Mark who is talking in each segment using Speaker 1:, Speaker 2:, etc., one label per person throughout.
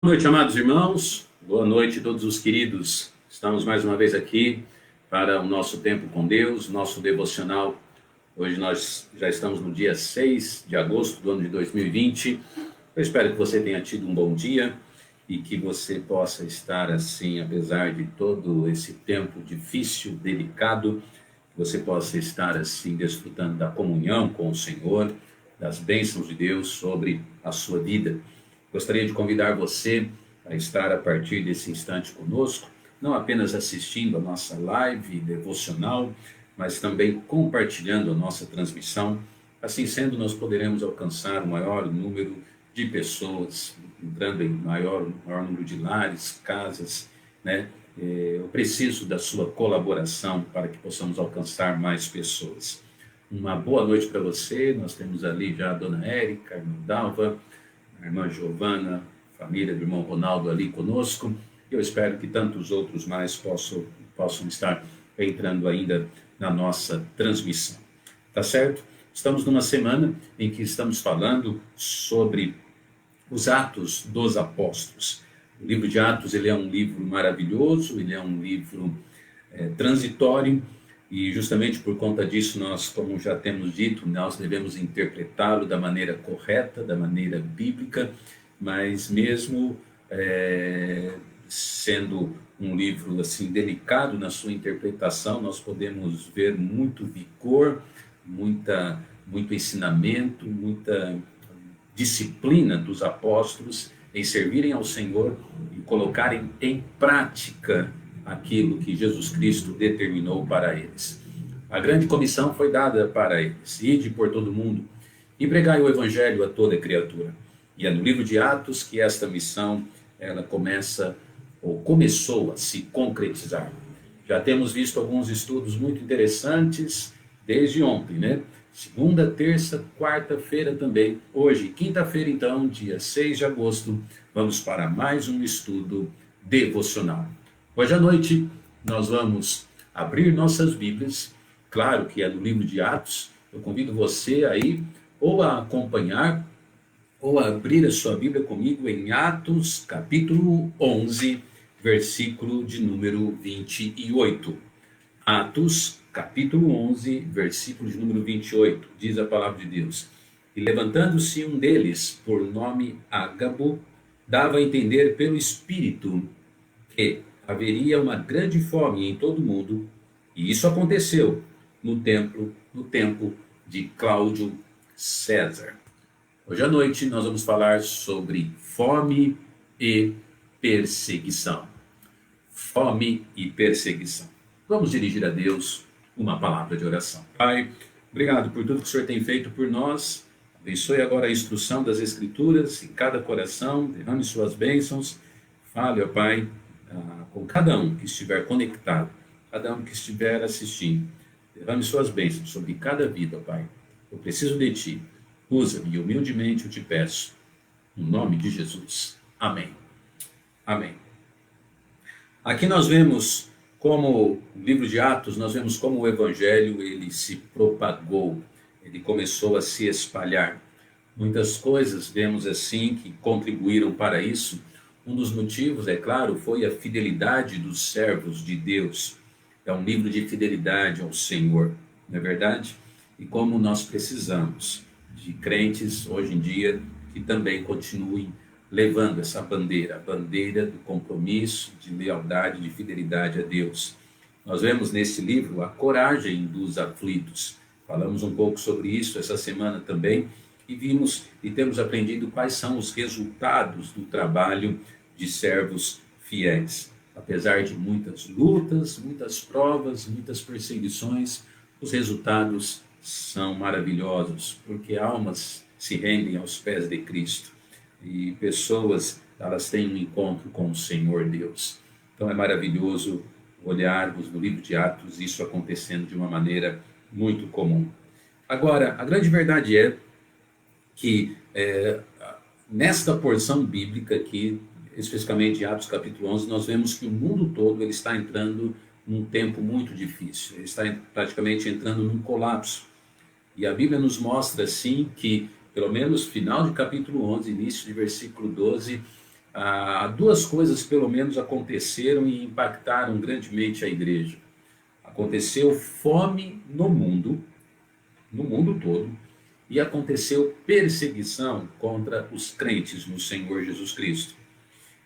Speaker 1: Boa noite, amados irmãos. Boa noite, todos os queridos. Estamos mais uma vez aqui para o nosso tempo com Deus, nosso devocional. Hoje nós já estamos no dia 6 de agosto do ano de 2020. Eu espero que você tenha tido um bom dia e que você possa estar assim, apesar de todo esse tempo difícil, delicado, que você possa estar assim, desfrutando da comunhão com o Senhor, das bênçãos de Deus sobre a sua vida. Gostaria de convidar você a estar a partir desse instante conosco, não apenas assistindo a nossa live devocional, mas também compartilhando a nossa transmissão. Assim sendo, nós poderemos alcançar o maior número de pessoas, entrando em maior número de lares, casas, né? Eu preciso da sua colaboração para que possamos alcançar mais pessoas. Uma boa noite para você. Nós temos ali já a dona Érica, a irmã Dalva, a irmã Giovana, família do irmão Ronaldo ali conosco. Eu espero que tantos outros mais possam estar entrando ainda na nossa transmissão. Tá certo? Estamos numa semana em que estamos falando sobre os Atos dos Apóstolos. O livro de Atos, ele é um livro maravilhoso, ele é um livro transitório, e justamente por conta disso nós, como já temos dito, nós devemos interpretá-lo da maneira correta, da maneira bíblica, mas mesmo sendo um livro assim delicado na sua interpretação, nós podemos ver muito vigor, muito ensinamento, muita disciplina dos apóstolos em servirem ao Senhor e colocarem em prática aquilo que Jesus Cristo determinou para eles. A grande comissão foi dada para eles: ide por todo mundo e pregai o evangelho a toda criatura. E é no livro de Atos que esta missão ela começou a se concretizar. Já temos visto alguns estudos muito interessantes desde ontem, né? Segunda, terça, quarta-feira também. Hoje, quinta-feira, então, dia 6 de agosto, vamos para mais um estudo devocional. Hoje à noite, nós vamos abrir nossas Bíblias, claro que é no livro de Atos. Eu convido você aí ou a acompanhar ou a abrir a sua Bíblia comigo em Atos, capítulo 11, versículo de número 28. Atos, capítulo 11, versículo de número 28, diz a palavra de Deus: E levantando-se um deles, por nome Ágabo, dava a entender pelo Espírito que haveria uma grande fome em todo o mundo, e isso aconteceu no tempo de Cláudio César. Hoje à noite nós vamos falar sobre fome e perseguição. Fome e perseguição. Vamos dirigir a Deus uma palavra de oração. Pai, obrigado por tudo que o Senhor tem feito por nós. Abençoe agora a instrução das Escrituras em cada coração, derrame suas bênçãos. Fale, ó Pai, com cada um que estiver conectado, cada um que estiver assistindo. Derrame suas bênçãos sobre cada vida, ó Pai. Eu preciso de Ti. Usa-me e humildemente eu te peço. No nome de Jesus. Amém. Amém. Aqui nós vemos como o livro de Atos, nós vemos como o evangelho ele se propagou, ele começou a se espalhar. Muitas coisas vemos assim que contribuíram para isso. Um dos motivos, é claro, foi a fidelidade dos servos de Deus. É um livro de fidelidade ao Senhor, não é verdade? E como nós precisamos de crentes hoje em dia que também continuem levando essa bandeira, a bandeira do compromisso, de lealdade, de fidelidade a Deus. Nós vemos nesse livro a coragem dos aflitos. Falamos um pouco sobre isso essa semana também, e vimos e temos aprendido quais são os resultados do trabalho de servos fiéis. Apesar de muitas lutas, muitas provas, muitas perseguições, os resultados são maravilhosos, porque almas se rendem aos pés de Cristo. E pessoas, elas têm um encontro com o Senhor Deus. Então é maravilhoso olharmos no livro de Atos isso acontecendo de uma maneira muito comum. Agora, a grande verdade é que nesta porção bíblica aqui, especificamente Atos capítulo 11, nós vemos que o mundo todo ele está entrando num tempo muito difícil. Ele está praticamente entrando num colapso. E a Bíblia nos mostra assim que pelo menos final de capítulo 11, início de versículo 12, duas coisas pelo menos aconteceram e impactaram grandemente a igreja. Aconteceu fome no mundo todo, e aconteceu perseguição contra os crentes no Senhor Jesus Cristo.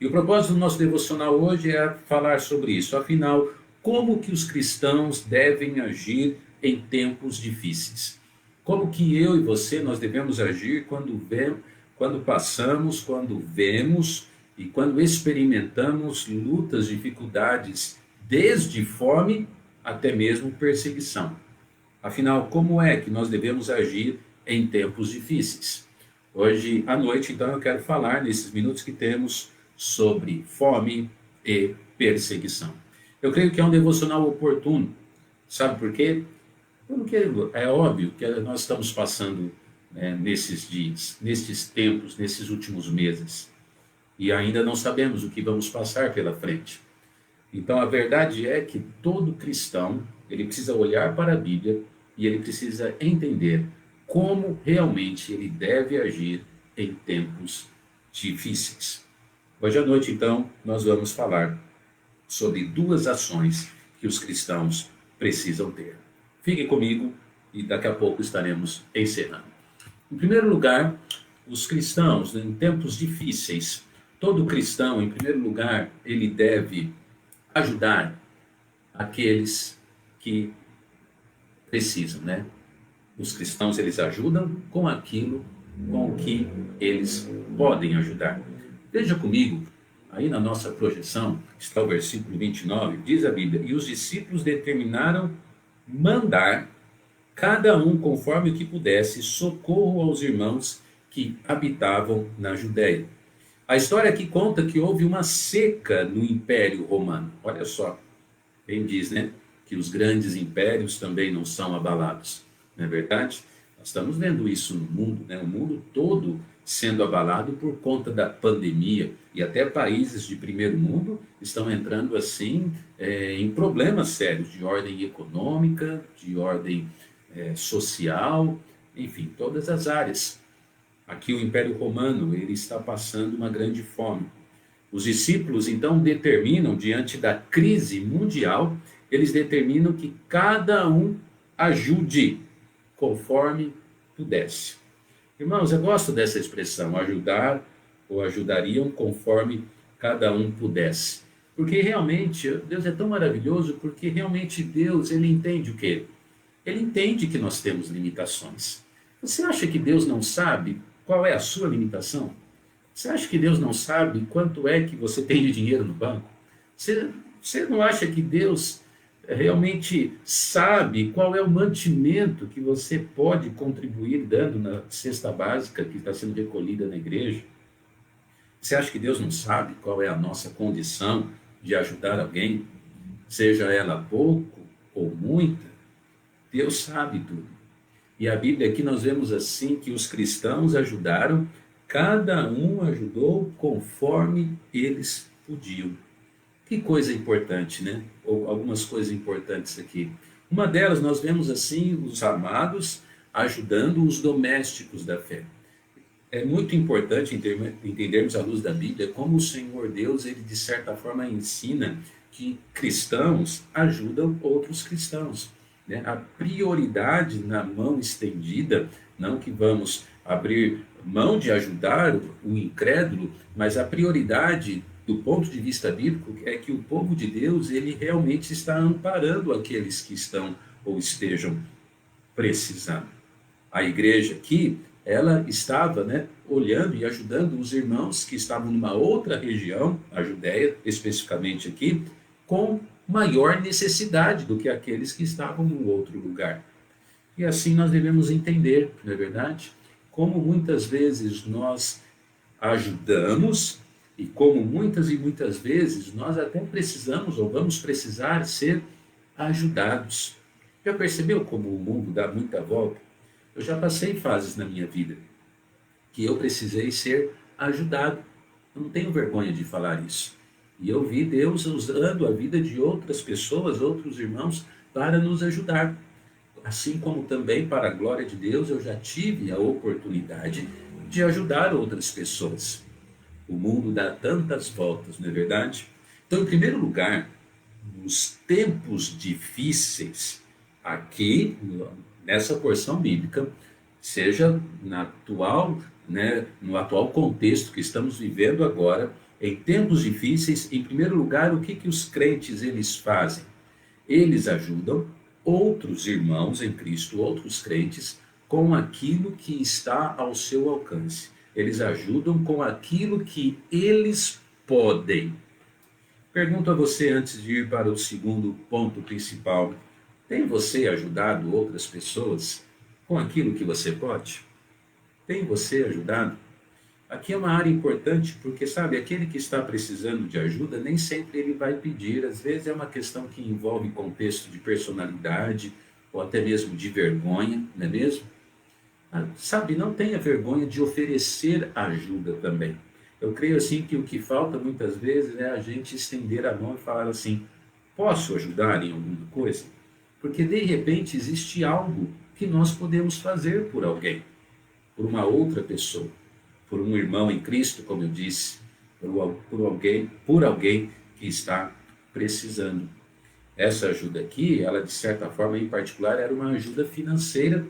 Speaker 1: E o propósito do nosso devocional hoje é falar sobre isso. Afinal, como que os cristãos devem agir em tempos difíceis? Como que eu e você nós devemos agir quando passamos, quando vemos e quando experimentamos lutas, dificuldades, desde fome até mesmo perseguição? Afinal, como é que nós devemos agir em tempos difíceis? Hoje à noite, então, eu quero falar, nesses minutos que temos, sobre fome e perseguição. Eu creio que é um devocional oportuno. Sabe por quê? Porque é óbvio que nós estamos passando, né, nesses dias, nesses tempos, nesses últimos meses. E ainda não sabemos o que vamos passar pela frente. Então a verdade é que todo cristão, ele precisa olhar para a Bíblia e ele precisa entender como realmente ele deve agir em tempos difíceis. Hoje à noite, então, nós vamos falar sobre duas ações que os cristãos precisam ter. Fique comigo e daqui a pouco estaremos encerrando. Em primeiro lugar, os cristãos, em tempos difíceis, todo cristão, em primeiro lugar, ele deve ajudar aqueles que precisam, né? Os cristãos, eles ajudam com aquilo com o que eles podem ajudar. Veja comigo, aí na nossa projeção, está o versículo 29, diz a Bíblia: e os discípulos determinaram mandar, cada um conforme o que pudesse, socorro aos irmãos que habitavam na Judéia. A história aqui conta que houve uma seca no Império Romano. Olha só, quem diz, né, que os grandes impérios também não são abalados. Não é verdade? Nós estamos vendo isso no mundo, né? O mundo todo sendo abalado por conta da pandemia. E até países de primeiro mundo estão entrando assim em problemas sérios de ordem econômica, de ordem social, enfim, todas as áreas. Aqui o Império Romano, ele está passando uma grande fome. Os discípulos então determinam, diante da crise mundial, eles determinam que cada um ajude conforme pudesse. Irmãos, eu gosto dessa expressão, ajudar ou ajudariam conforme cada um pudesse. Porque realmente Deus é tão maravilhoso, porque realmente Deus, ele entende o quê? Ele entende que nós temos limitações. Você acha que Deus não sabe qual é a sua limitação? Você acha que Deus não sabe quanto é que você tem de dinheiro no banco? Você não acha que Deus realmente sabe qual é o mantimento que você pode contribuir dando na cesta básica que está sendo recolhida na igreja? Você acha que Deus não sabe qual é a nossa condição de ajudar alguém, seja ela pouco ou muita? Deus sabe tudo. E a Bíblia aqui nós vemos assim que os cristãos ajudaram, cada um ajudou conforme eles podiam. Que coisa importante, né? Ou algumas coisas importantes aqui. Uma delas, nós vemos assim os amados ajudando os domésticos da fé. É muito importante entendermos à luz da Bíblia como o Senhor Deus, ele de certa forma ensina que cristãos ajudam outros cristãos, né? A prioridade na mão estendida, não que vamos abrir mão de ajudar o incrédulo, mas a prioridade do ponto de vista bíblico é que o povo de Deus, ele realmente está amparando aqueles que estão ou estejam precisando. A igreja aqui, ela estava, né, olhando e ajudando os irmãos que estavam numa outra região, a Judéia, especificamente aqui, com maior necessidade do que aqueles que estavam em outro lugar. E assim nós devemos entender, não é verdade? Como muitas vezes nós ajudamos e como muitas e muitas vezes nós até precisamos ou vamos precisar ser ajudados. Já percebeu como o mundo dá muita volta? Eu já passei fases na minha vida que eu precisei ser ajudado. Eu não tenho vergonha de falar isso. E eu vi Deus usando a vida de outras pessoas, outros irmãos, para nos ajudar. Assim como também, para a glória de Deus, eu já tive a oportunidade de ajudar outras pessoas. O mundo dá tantas voltas, não é verdade? Então, em primeiro lugar, nos tempos difíceis, aqui nessa porção bíblica, seja na atual, né, no atual contexto que estamos vivendo agora, em tempos difíceis, em primeiro lugar, o que que os crentes eles fazem? Eles ajudam outros irmãos em Cristo, outros crentes, com aquilo que está ao seu alcance. Eles ajudam com aquilo que eles podem. Pergunto a você antes de ir para o segundo ponto principal: tem você ajudado outras pessoas com aquilo que você pode? Tem você ajudado? Aqui é uma área importante porque, sabe, aquele que está precisando de ajuda, nem sempre ele vai pedir. Às vezes é uma questão que envolve contexto de personalidade ou até mesmo de vergonha, não é mesmo? Sabe, não tenha vergonha de oferecer ajuda também. Eu creio assim que o que falta muitas vezes é a gente estender a mão e falar assim: posso ajudar em alguma coisa? Porque de repente existe algo que nós podemos fazer por alguém, por uma outra pessoa, por um irmão em Cristo, como eu disse, por alguém que está precisando. Essa ajuda aqui, ela de certa forma, em particular, era uma ajuda financeira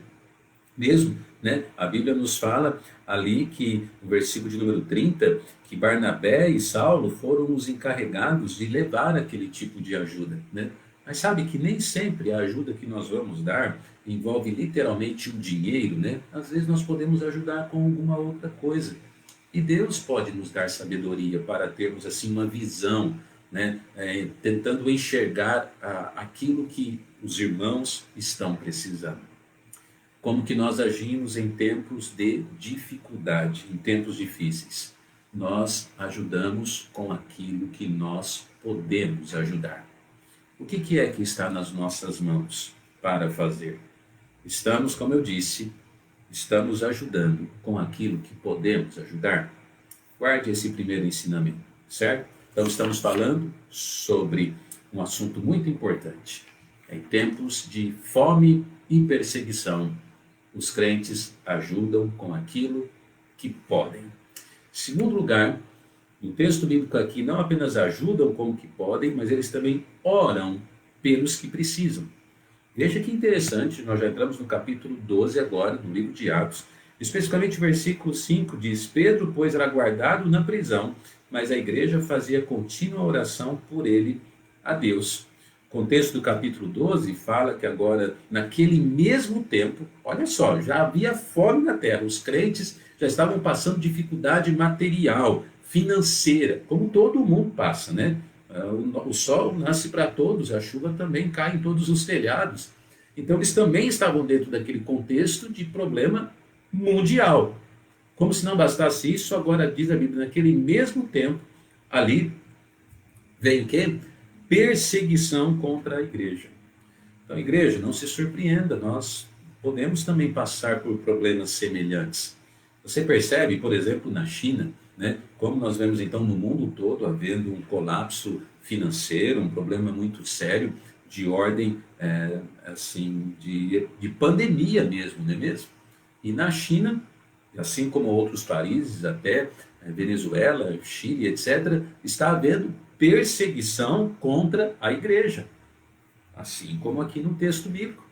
Speaker 1: mesmo, né? A Bíblia nos fala ali que, no versículo de número 30, que Barnabé e Saulo foram os encarregados de levar aquele tipo de ajuda, né? Mas sabe que nem sempre a ajuda que nós vamos dar envolve literalmente o dinheiro, né? Às vezes nós podemos ajudar com alguma outra coisa. E Deus pode nos dar sabedoria para termos assim uma visão, né? Tentando enxergar aquilo que os irmãos estão precisando. Como que nós agimos em tempos de dificuldade, em tempos difíceis? Nós ajudamos com aquilo que nós podemos ajudar. O que é que está nas nossas mãos para fazer? Estamos, como eu disse, estamos ajudando com aquilo que podemos ajudar. Guarde esse primeiro ensinamento, certo? Então estamos falando sobre um assunto muito importante. Em tempos de fome e perseguição, os crentes ajudam com aquilo que podem. Segundo lugar, no texto bíblico aqui, não apenas ajudam com o que podem, mas eles também oram pelos que precisam. Veja que interessante, nós já entramos no capítulo 12 agora, no livro de Atos, especificamente o versículo 5 diz: Pedro, pois, era guardado na prisão, mas a igreja fazia contínua oração por ele a Deus. O contexto do capítulo 12 fala que agora, naquele mesmo tempo, olha só, já havia fome na terra, os crentes já estavam passando dificuldade material, financeira, como todo mundo passa, né? O sol nasce para todos, a chuva também cai em todos os telhados. Então eles também estavam dentro daquele contexto de problema mundial. Como se não bastasse isso, agora diz a Bíblia, naquele mesmo tempo, ali vem o quê? Perseguição contra a igreja. Então, igreja, não se surpreenda, nós podemos também passar por problemas semelhantes. Você percebe, por exemplo, na China, né, como nós vemos então no mundo todo havendo um colapso financeiro, um problema muito sério de ordem assim de pandemia mesmo, não é mesmo? E na China, assim como outros países, até Venezuela, Chile, etc., está havendo perseguição contra a igreja, assim como aqui no texto bíblico.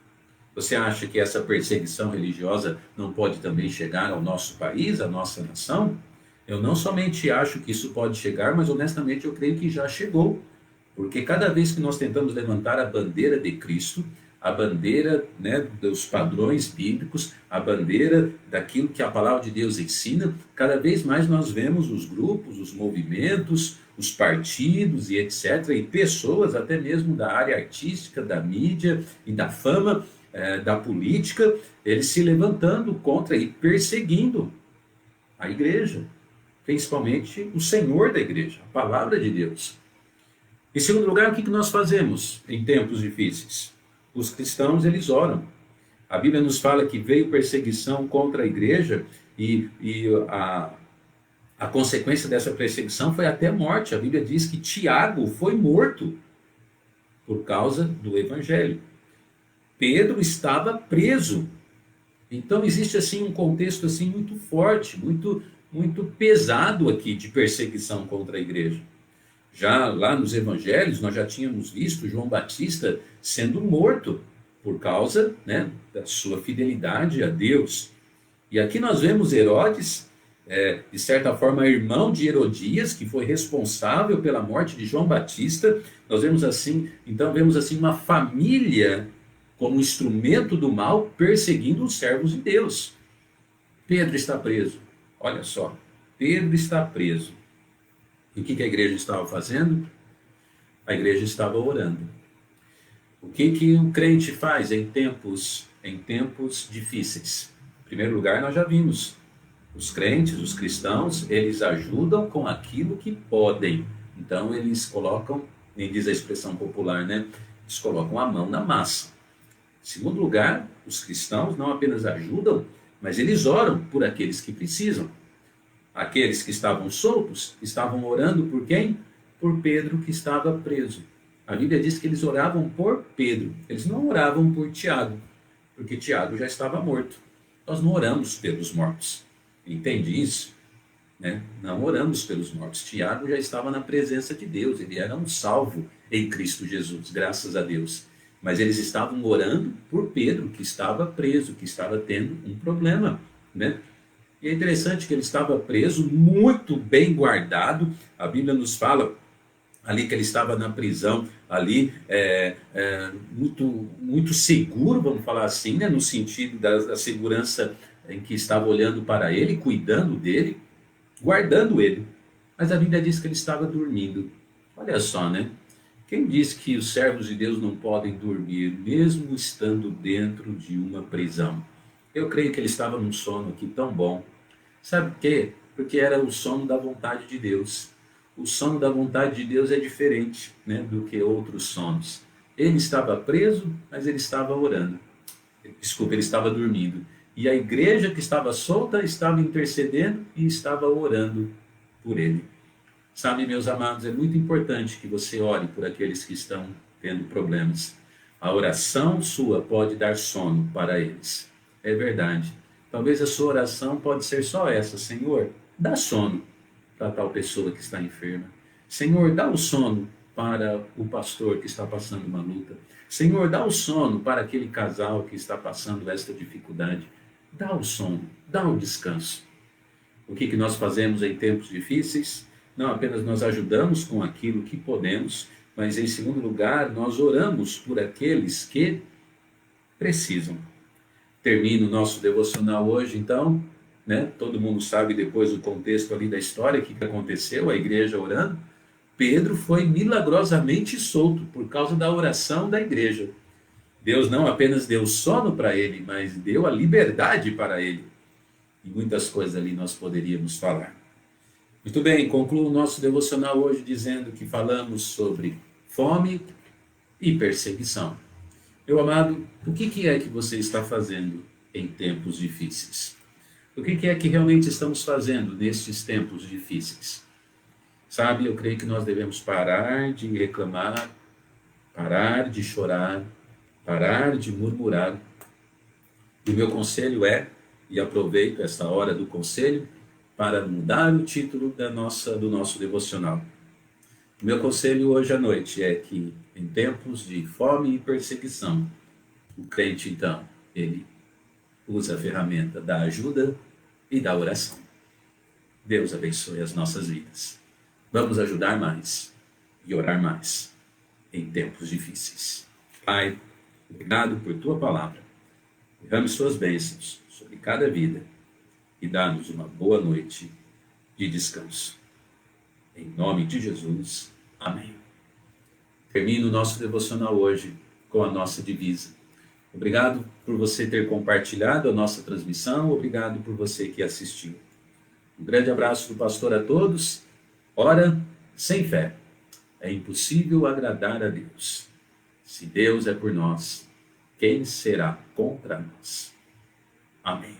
Speaker 1: Você acha que essa perseguição religiosa não pode também chegar ao nosso país, à nossa nação? Eu não somente acho que isso pode chegar, mas honestamente eu creio que já chegou. Porque cada vez que nós tentamos levantar a bandeira de Cristo, a bandeira, né, dos padrões bíblicos, a bandeira daquilo que a palavra de Deus ensina, cada vez mais nós vemos os grupos, os movimentos, os partidos e etc., e pessoas até mesmo da área artística, da mídia e da fama, da política, eles se levantando contra e perseguindo a igreja, principalmente o Senhor da igreja, a palavra de Deus. Em segundo lugar, o que nós fazemos em tempos difíceis? Os cristãos, eles oram. A Bíblia nos fala que veio perseguição contra a igreja e a consequência dessa perseguição foi até a morte. A Bíblia diz que Tiago foi morto por causa do evangelho. Pedro estava preso. Então existe assim um contexto assim muito forte, muito muito pesado aqui de perseguição contra a igreja. Já lá nos evangelhos, nós já tínhamos visto João Batista sendo morto por causa, né, da sua fidelidade a Deus. E aqui nós vemos Herodes, de certa forma, irmão de Herodias, que foi responsável pela morte de João Batista. Nós vemos assim, então vemos assim uma família como instrumento do mal perseguindo os servos de Deus. Pedro está preso. Olha só, Pedro está preso. E o que a igreja estava fazendo? A igreja estava orando. O que um crente faz em tempos difíceis? Em primeiro lugar, nós já vimos. Os crentes, os cristãos, eles ajudam com aquilo que podem. Então, eles colocam, nem diz a expressão popular, né? Eles colocam a mão na massa. Em segundo lugar, os cristãos não apenas ajudam, mas eles oram por aqueles que precisam. Aqueles que estavam soltos estavam orando por quem? Por Pedro, que estava preso. A Bíblia diz que eles oravam por Pedro. Eles não oravam por Tiago, porque Tiago já estava morto. Nós não oramos pelos mortos. Entende isso? Né? Não oramos pelos mortos. Tiago já estava na presença de Deus. Ele era um salvo em Cristo Jesus, graças a Deus. Mas eles estavam orando por Pedro, que estava preso, que estava tendo um problema, né? E é interessante que ele estava preso, muito bem guardado. A Bíblia nos fala ali que ele estava na prisão, ali muito seguro, vamos falar assim, né? No sentido da segurança em que estava olhando para ele, cuidando dele, guardando ele. Mas a Bíblia diz que ele estava dormindo. Olha só, né? Quem diz que os servos de Deus não podem dormir, mesmo estando dentro de uma prisão? Eu creio que ele estava num sono aqui tão bom. Sabe por quê? Porque era o sono da vontade de Deus. O sono da vontade de Deus é diferente, né, do que outros sonos. Ele estava preso, mas ele estava orando. Desculpa, ele estava dormindo. E a igreja que estava solta estava intercedendo e estava orando por ele. Sabe, meus amados, é muito importante que você ore por aqueles que estão tendo problemas. A oração sua pode dar sono para eles. É verdade. Talvez a sua oração pode ser só essa: Senhor, dá sono para tal pessoa que está enferma. Senhor, dá o sono para o pastor que está passando uma luta. Senhor, dá o sono para aquele casal que está passando esta dificuldade. Dá o sono, dá o descanso. O que nós fazemos em tempos difíceis? Não apenas nós ajudamos com aquilo que podemos, mas em segundo lugar, nós oramos por aqueles que precisam. Termino o nosso devocional hoje, então, né? Todo mundo sabe depois o contexto ali da história, o que aconteceu, a igreja orando. Pedro foi milagrosamente solto por causa da oração da igreja. Deus não apenas deu sono para ele, mas deu a liberdade para ele. E muitas coisas ali nós poderíamos falar. Muito bem, concluo o nosso devocional hoje dizendo que falamos sobre fome e perseguição. Meu amado, o que é que você está fazendo em tempos difíceis? O que é que realmente estamos fazendo nestes tempos difíceis? Sabe, eu creio que nós devemos parar de reclamar, parar de chorar, parar de murmurar. E o meu conselho é, e aproveito esta hora do conselho, para mudar o título do nosso devocional. O meu conselho hoje à noite é que, em tempos de fome e perseguição, o crente, então, ele usa a ferramenta da ajuda e da oração. Deus abençoe as nossas vidas. Vamos ajudar mais e orar mais em tempos difíceis. Pai, obrigado por tua palavra. Derrame suas bênçãos sobre cada vida e dá-nos uma boa noite de descanso. Em nome de Jesus, amém. Termino o nosso devocional hoje com a nossa divisa. Obrigado por você ter compartilhado a nossa transmissão, obrigado por você que assistiu. Um grande abraço do pastor a todos. Ora, sem fé, é impossível agradar a Deus. Se Deus é por nós, quem será contra nós? Amém.